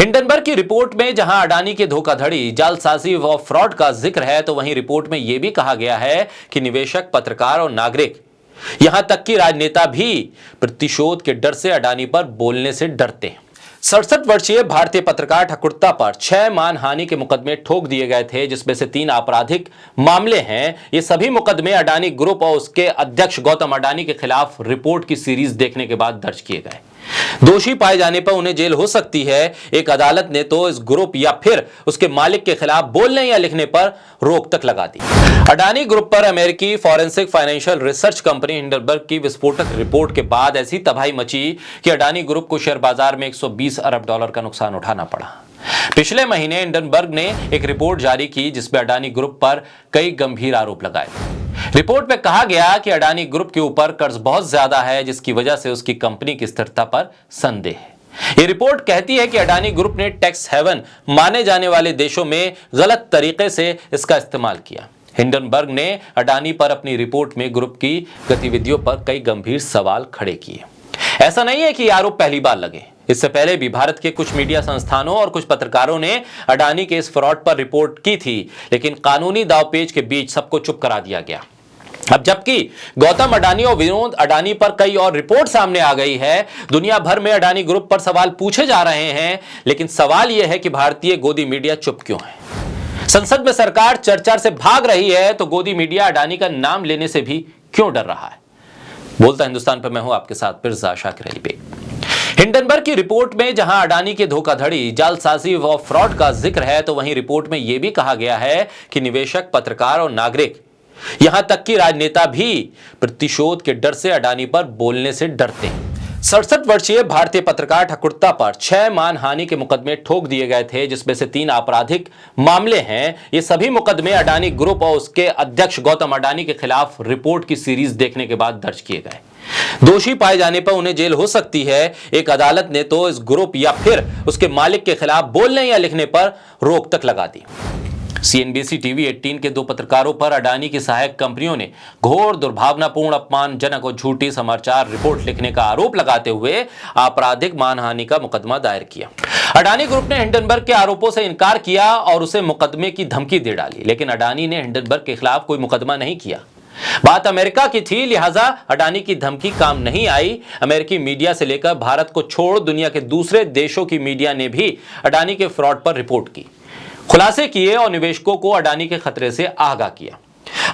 Hindenburg की report में जहां अडानी के धोखाधड़ी, जालसाजी व फ्रॉड का जिक्र है, तो वहीं रिपोर्ट में यह भी कहा गया है कि निवेशक, पत्रकार और नागरिक, यहां तक कि राजनेता भी प्रतिशोध के डर से अडानी पर बोलने से डरते हैं। 67 वर्षीय भारतीय पत्रकार ठकुर्ता पर 6 मानहानि के मुकदमे ठोक दिए गए थे, जिसमें से 3 आपराधिक मामले हैं। ये सभी मुकदमे अडानी ग्रुप और उसके अध्यक्ष गौतम अडानी के खिलाफ रिपोर्ट की सीरीज देखने के बाद दर्ज किए गए। दोषी पाए जाने पर उन्हें जेल हो सकती है। एक अदालत ने तो इस ग्रुप या फिर उसके मालिक के खिलाफ बोलने या लिखने पर रोक तक लगा दी। अडानी ग्रुप पर अमेरिकी forensic financial research company Hindenburg की विस्फोटक रिपोर्ट के बाद ऐसी तबाही मची कि अडानी ग्रुप को शेयर बाजार में 120 अरब डॉलर का नुकसान उठाना पड़ा। पिछले महीने हिंडनबर्ग ने एक रिपोर्ट जारी की जिसमें अडानी ग्रुप पर कई गंभीर आरोप लगाए। रिपोर्ट में कहा गया कि अडानी ग्रुप के ऊपर कर्ज बहुत ज्यादा है, जिसकी वजह से उसकी कंपनी की स्थिरता पर संदेह है। यह रिपोर्ट कहती है कि अडानी ग्रुप ने टैक्स हेवन माने जाने वाले देशों में गलत तरीके से इसका इस्तेमाल किया। हिंडनबर्ग ने अडानी पर अपनी रिपोर्ट में ग्रुप की गतिविधियों पर कई गंभीर सवाल खड़े किए। ऐसा नहीं है कि ये आरोप पहली बार लगे। इससे पहले भी भारत के कुछ मीडिया संस्थानों और कुछ पत्रकारों ने अडानी के इस फ्रॉड पर रिपोर्ट की थी, लेकिन कानूनी दांवपेच के बीच सबको चुप करा दिया गया। अब जबकि गौतम अडानी और विनोद अडानी पर कई और रिपोर्ट सामने आ गई है, दुनिया भर में अडानी ग्रुप पर सवाल पूछे जा रहे हैं, लेकिन सवाल यह है कि भारतीय गोदी मीडिया चुप क्यों है। संसद में सरकार चर्चा से भाग रही है तो गोदी मीडिया अडानी का नाम लेने से भी क्यों डर रहा है। बोलता हिंदुस्तान पर मैं हूं आपके साथ फिर शाकिर अली बेग। हिंडनबर्ग की रिपोर्ट में जहां अडानी के धोखाधड़ी, जालसाजी व फ्रॉड का जिक्र है, तो वहीं रिपोर्ट में यह भी कहा गया है कि निवेशक, पत्रकार और नागरिक, यहां तक कि राजनेता भी प्रतिशोध के डर से अडानी पर बोलने से डरते हैं। 67 वर्षीय भारतीय पत्रकार ठकुर्ता पर 6 मानहानि के मुकदमे ठोक दिए गए थे, जिसमें से 3 आपराधिक मामले हैं। ये सभी मुकदमे अडानी ग्रुप और उसके अध्यक्ष गौतम अडानी के खिलाफ रिपोर्ट की सीरीज देखने के बाद दर्ज किए गए। दोषी पाए जाने पर उन्हें जेल हो सकती है। एक अदालत ने तो इस ग्रुप या फिर उसके मालिक के खिलाफ बोलने या लिखने पर रोक तक लगा दी। CNBC TV 18 के 2 पत्रकारों पर अडानी की सहायक कंपनियों ने घोर, दुर्भावनापूर्ण, अपमानजनक और झूठी समाचार रिपोर्ट लिखने का आरोप लगाते हुए आपराधिक मानहानि का मुकदमा दायर किया। अडानी ग्रुप ने हिंडनबर्ग के आरोपों से इनकार किया और उसे मुकदमे की धमकी दे डाली, लेकिन अडानी ने हिंडनबर्ग के खिलाफ कोई मुकदमा नहीं किया। बात अमेरिका की थी, लिहाजा अडानी की धमकी काम नहीं आई। अमेरिकी मीडिया से लेकर भारत को छोड़ दुनिया के दूसरे देशों की मीडिया ने भी अडानी के फ्रॉड पर रिपोर्ट की, खुलासे किए और निवेशकों को अडानी के खतरे से आगाह किया।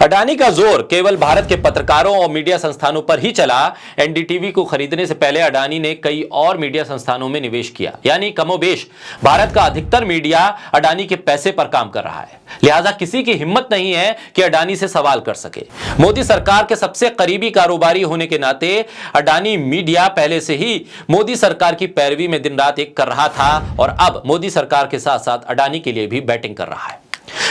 अडानी का जोर केवल भारत के पत्रकारों और मीडिया संस्थानों पर ही चला। NDTV को खरीदने से पहले अडानी ने कई और मीडिया संस्थानों में निवेश किया, यानी कमोबेश भारत का अधिकतर मीडिया अडानी के पैसे पर काम कर रहा है। लिहाजा किसी की हिम्मत नहीं है कि अडानी से सवाल कर सके। मोदी सरकार के सबसे करीबी कारोबारी होने के नाते अडानी मीडिया पहले से ही मोदी सरकार की पैरवी में दिन रात एक कर रहा था और अब मोदी सरकार के साथ साथ अडानी के लिए भी बैटिंग कर रहा है।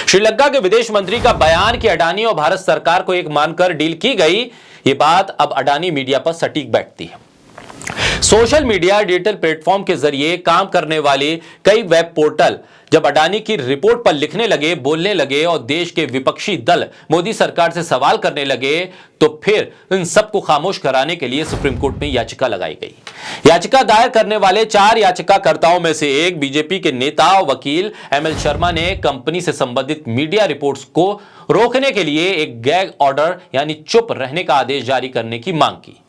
श्रीलंका के विदेश मंत्री का बयान कि अडानी और भारत सरकार को एक मानकर डील की गई, ये बात अब अडानी मीडिया पर सटीक बैठती है। सोशल मीडिया, डिजिटल प्लेटफॉर्म के जरिए काम करने वाले कई वेब पोर्टल जब अडानी की रिपोर्ट पर लिखने लगे, बोलने लगे और देश के विपक्षी दल मोदी सरकार से सवाल करने लगे, तो फिर इन सबको खामोश कराने के लिए सुप्रीम कोर्ट में याचिका लगाई गई। याचिका दायर करने वाले 4 याचिकाकर्ताओं में से एक बीजेपी के नेता और वकील ML शर्मा ने कंपनी से संबंधित मीडिया रिपोर्ट्स को रोकने के लिए एक गैग ऑर्डर यानी चुप रहने का आदेश जारी करने की मांग की।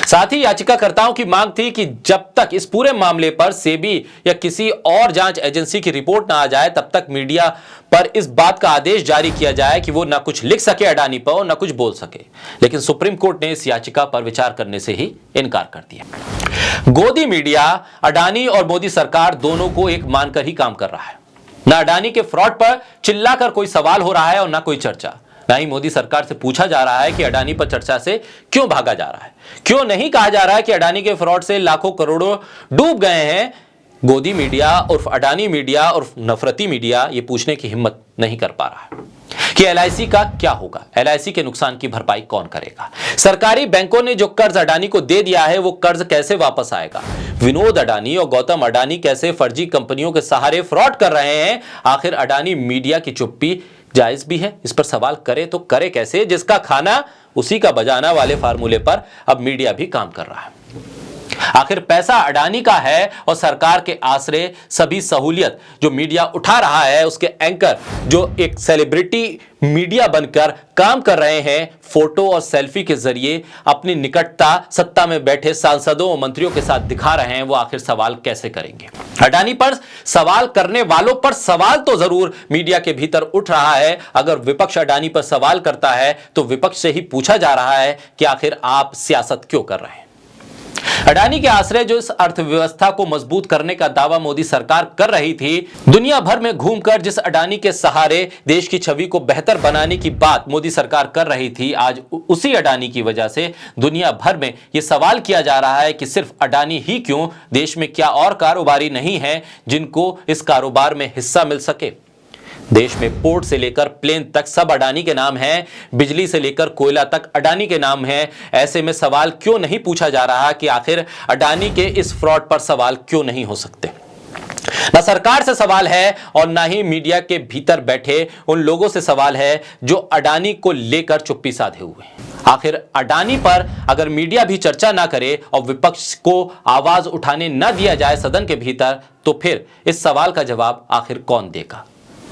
साथ ही याचिकाकर्ताओं की मांग थी कि जब तक इस पूरे मामले पर सेबी या किसी और जांच एजेंसी की रिपोर्ट ना आ जाए, तब तक मीडिया पर इस बात का आदेश जारी किया जाए कि वो ना कुछ लिख सके अडानी पर और ना कुछ बोल सके। लेकिन सुप्रीम कोर्ट ने इस याचिका पर विचार करने से ही इनकार कर दिया। गोदी मीडिया अडानी और मोदी सरकार दोनों को एक मानकर ही काम कर रहा है। ना अडानी के फ्रॉड पर चिल्लाकर कोई सवाल हो रहा है और ना कोई चर्चा। ना ही मोदी सरकार से पूछा जा रहा है कि अडानी पर चर्चा से क्यों भागा जा रहा है। क्यों नहीं कहा जा रहा है कि अडानी के फ्रॉड से लाखों करोड़ों डूब गए हैं। गोदी मीडिया उर्फ अडानी मीडिया उर्फ नफरती मीडिया ये पूछने की हिम्मत नहीं कर पा रहा है कि LIC का क्या होगा, LIC के नुकसान की भरपाई कौन करेगा। सरकारी बैंकों ने जो कर्ज अडानी को दे दिया है वो कर्ज कैसे वापस आएगा। विनोद अडानी और गौतम अडानी कैसे फर्जी कंपनियों के सहारे फ्रॉड कर रहे हैं। आखिर अडानी मीडिया की चुप्पी जायज भी है, इस पर सवाल करे तो करे कैसे, जिसका खाना उसी का बजाना वाले फार्मूले पर अब मीडिया भी काम कर रहा है। आखिर पैसा अडानी का है और सरकार के आश्रय सभी सहूलियत जो मीडिया उठा रहा है, उसके एंकर जो एक सेलिब्रिटी मीडिया बनकर काम कर रहे हैं, फोटो और सेल्फी के जरिए अपनी निकटता सत्ता में बैठे सांसदों और मंत्रियों के साथ दिखा रहे हैं, वो आखिर सवाल कैसे करेंगे? अडानी पर सवाल करने वालों पर सवाल तो जरूर मीडिया के भीतर उठ रहा है। अगर विपक्ष अडानी पर सवाल करता है तो विपक्ष से ही पूछा जा रहा है कि आखिर आप सियासत क्यों कर रहे हैं? अडानी के आश्रय जो इस अर्थव्यवस्था को मजबूत करने का दावा मोदी सरकार कर रही थी, दुनिया भर में घूमकर जिस अडानी के सहारे देश की छवि को बेहतर बनाने की बात मोदी सरकार कर रही थी, आज उसी अडानी की वजह से दुनिया भर में यह सवाल किया जा रहा है कि सिर्फ अडानी ही क्यों, देश में क्या और कारोबारी नहीं है जिनको इस कारोबार में हिस्सा मिल सके? देश में पोर्ट से लेकर प्लेन तक सब अडानी के नाम है, बिजली से लेकर कोयला तक अडानी के नाम है। ऐसे में सवाल क्यों नहीं पूछा जा रहा कि आखिर अडानी के इस फ्रॉड पर सवाल क्यों नहीं हो सकते? ना सरकार से सवाल है और ना ही मीडिया के भीतर बैठे उन लोगों से सवाल है जो अडानी को लेकर चुप्पी साधे हुए हैं। आखिर अडानी पर अगर मीडिया भी चर्चा ना करे और विपक्ष को आवाज उठाने ना दिया जाए सदन के भीतर, तो फिर इस सवाल का जवाब आखिर कौन देगा?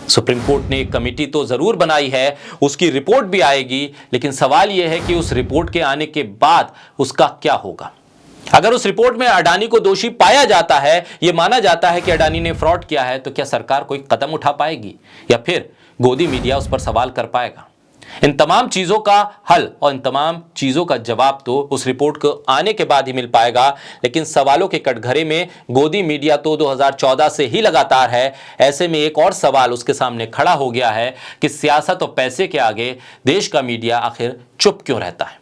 सुप्रीम कोर्ट ने एक कमेटी तो जरूर बनाई है, उसकी रिपोर्ट भी आएगी, लेकिन सवाल यह है कि उस रिपोर्ट के आने के बाद उसका क्या होगा? अगर उस रिपोर्ट में अडानी को दोषी पाया जाता है, यह माना जाता है कि अडानी ने फ्रॉड किया है, तो क्या सरकार कोई कदम उठा पाएगी या फिर गोदी मीडिया उस पर सवाल कर पाएगा? इन तमाम चीजों का हल और इन तमाम चीजों का जवाब तो उस रिपोर्ट को आने के बाद ही मिल पाएगा, लेकिन सवालों के कटघरे में गोदी मीडिया तो 2014 से ही लगातार है। ऐसे में एक और सवाल उसके सामने खड़ा हो गया है कि सियासत और पैसे के आगे देश का मीडिया आखिर चुप क्यों रहता है?